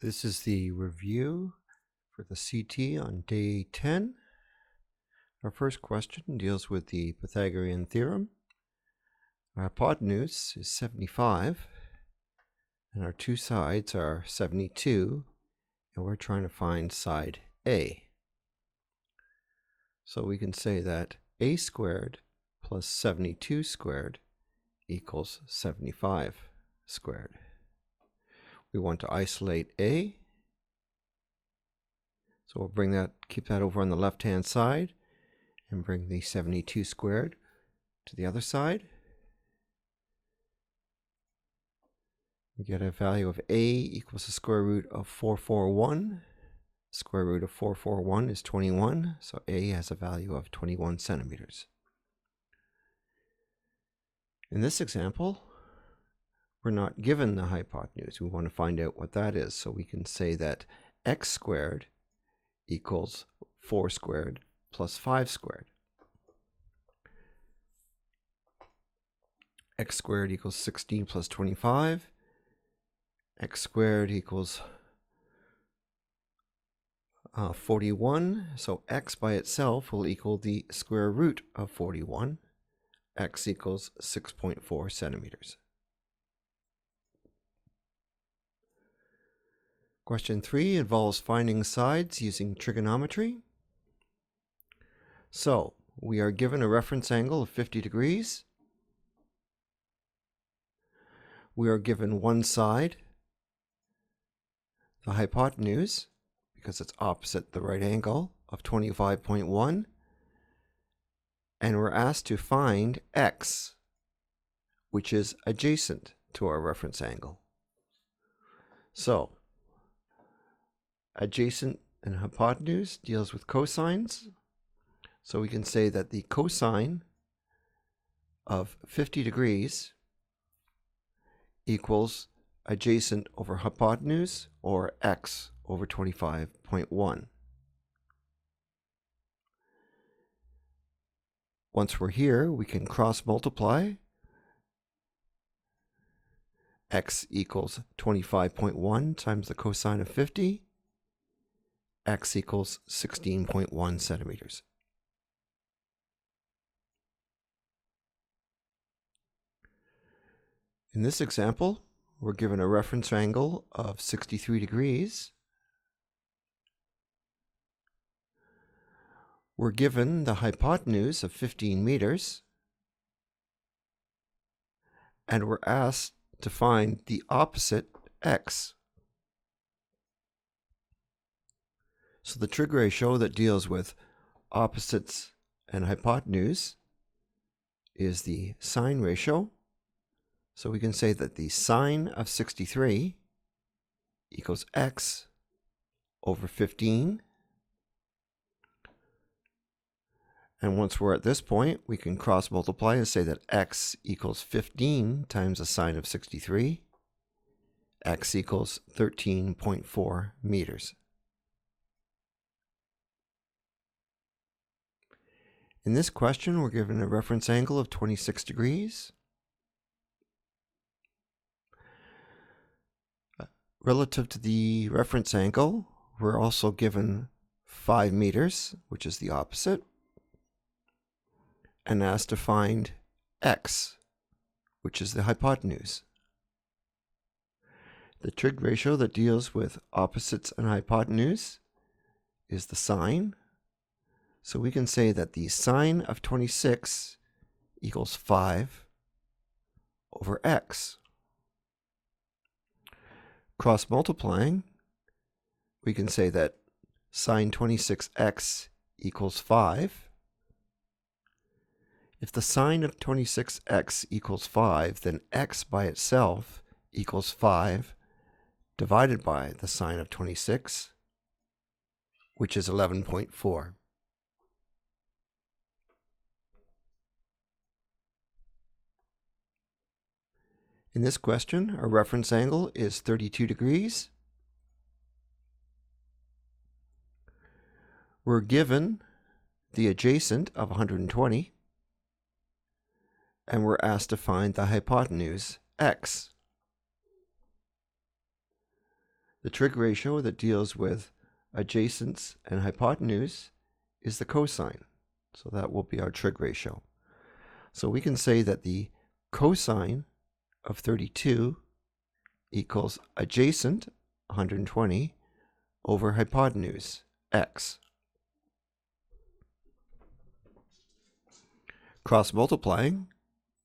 This is the review for the CT on day 10. Our first question deals with the Pythagorean theorem. Our hypotenuse is 75, and our two sides are 72, and we're trying to find side A. So we can say that A squared plus 72 squared equals 75 squared. We want to isolate A. So we'll keep that over on the left-hand side and bring the 72 squared to the other side. We get a value of A equals the square root of 441. Square root of 441 is 21, so A has a value of 21 centimeters. In this example, we're not given the hypotenuse. We want to find out what that is. So we can say that x squared equals 4 squared plus 5 squared. X squared equals 16 plus 25. X squared equals 41. So x by itself will equal the square root of 41. X equals 6.4 centimeters. Question 3 involves finding sides using trigonometry. So we are given a reference angle of 50 degrees. We are given one side, the hypotenuse, because it's opposite the right angle, of 25.1. And we're asked to find x, which is adjacent to our reference angle. So adjacent and hypotenuse deals with cosines. So we can say that the cosine of 50 degrees equals adjacent over hypotenuse, or x over 25.1. Once we're here, we can cross multiply. X equals 25.1 times the cosine of 50. X equals 16.1 centimeters. In this example, we're given a reference angle of 63 degrees. We're given the hypotenuse of 15 meters. And we're asked to find the opposite x. So the trig ratio that deals with opposites and hypotenuse is the sine ratio. So we can say that the sine of 63 equals x over 15. And once we're at this point, we can cross multiply and say that x equals 15 times the sine of 63. X equals 13.4 meters. In this question, we're given a reference angle of 26 degrees. Relative to the reference angle, we're also given 5 meters, which is the opposite, and asked to find x, which is the hypotenuse. The trig ratio that deals with opposites and hypotenuse is the sine. So we can say that the sine of 26 equals 5 over x. Cross multiplying, we can say that sine 26x equals 5. If the sine of 26x equals 5, then x by itself equals 5 divided by the sine of 26, which is 11.4. In this question, our reference angle is 32 degrees. We're given the adjacent of 120, and we're asked to find the hypotenuse, x. The trig ratio that deals with adjacents and hypotenuse is the cosine. So that will be our trig ratio. So we can say that the cosine of 32 equals adjacent, 120, over hypotenuse, x. Cross multiplying,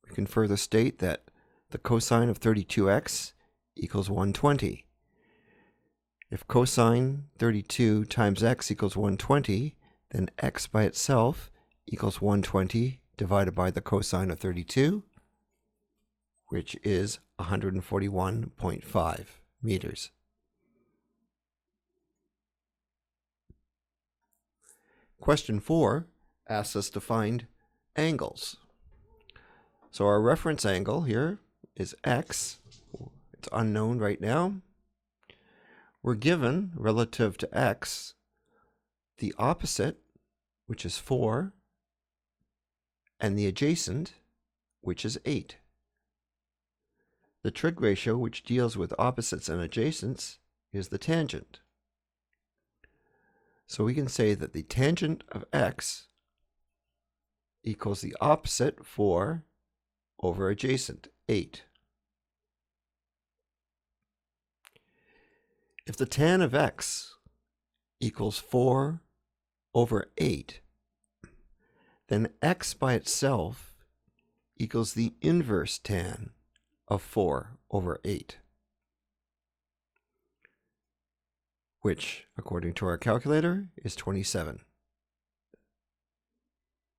we can further state that the cosine of 32x equals 120. If cosine 32 times x equals 120, then x by itself equals 120 divided by the cosine of 32, which is 141.5 meters. Question 4 asks us to find angles. So our reference angle here is x. It's unknown right now. We're given, relative to x, the opposite, which is 4, and the adjacent, which is 8. The trig ratio, which deals with opposites and adjacents, is the tangent. So we can say that the tangent of x equals the opposite, 4, over adjacent, 8. If the tan of x equals 4 over 8, then x by itself equals the inverse tan of 4 over 8, which, according to our calculator, is 27,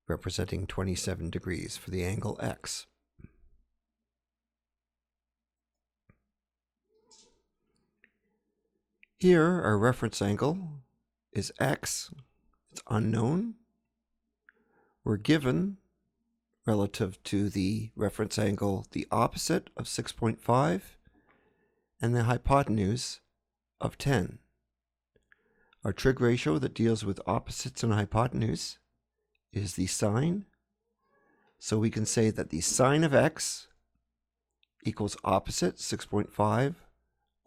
representing 27 degrees for the angle x. Here, our reference angle is x. It's unknown. We're given, relative to the reference angle, the opposite of 6.5 and the hypotenuse of 10. Our trig ratio that deals with opposites and hypotenuse is the sine. So we can say that the sine of x equals opposite, 6.5,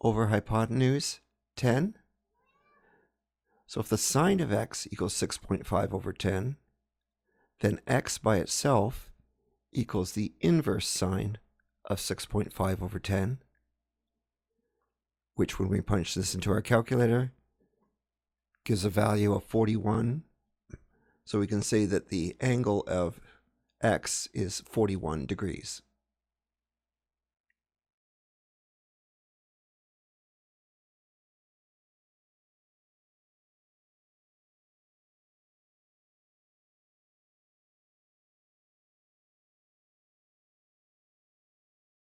over hypotenuse, 10. So if the sine of x equals 6.5 over 10, then x by itself equals the inverse sine of 6.5 over 10, which, when we punch this into our calculator, gives a value of 41. So we can say that the angle of x is 41 degrees.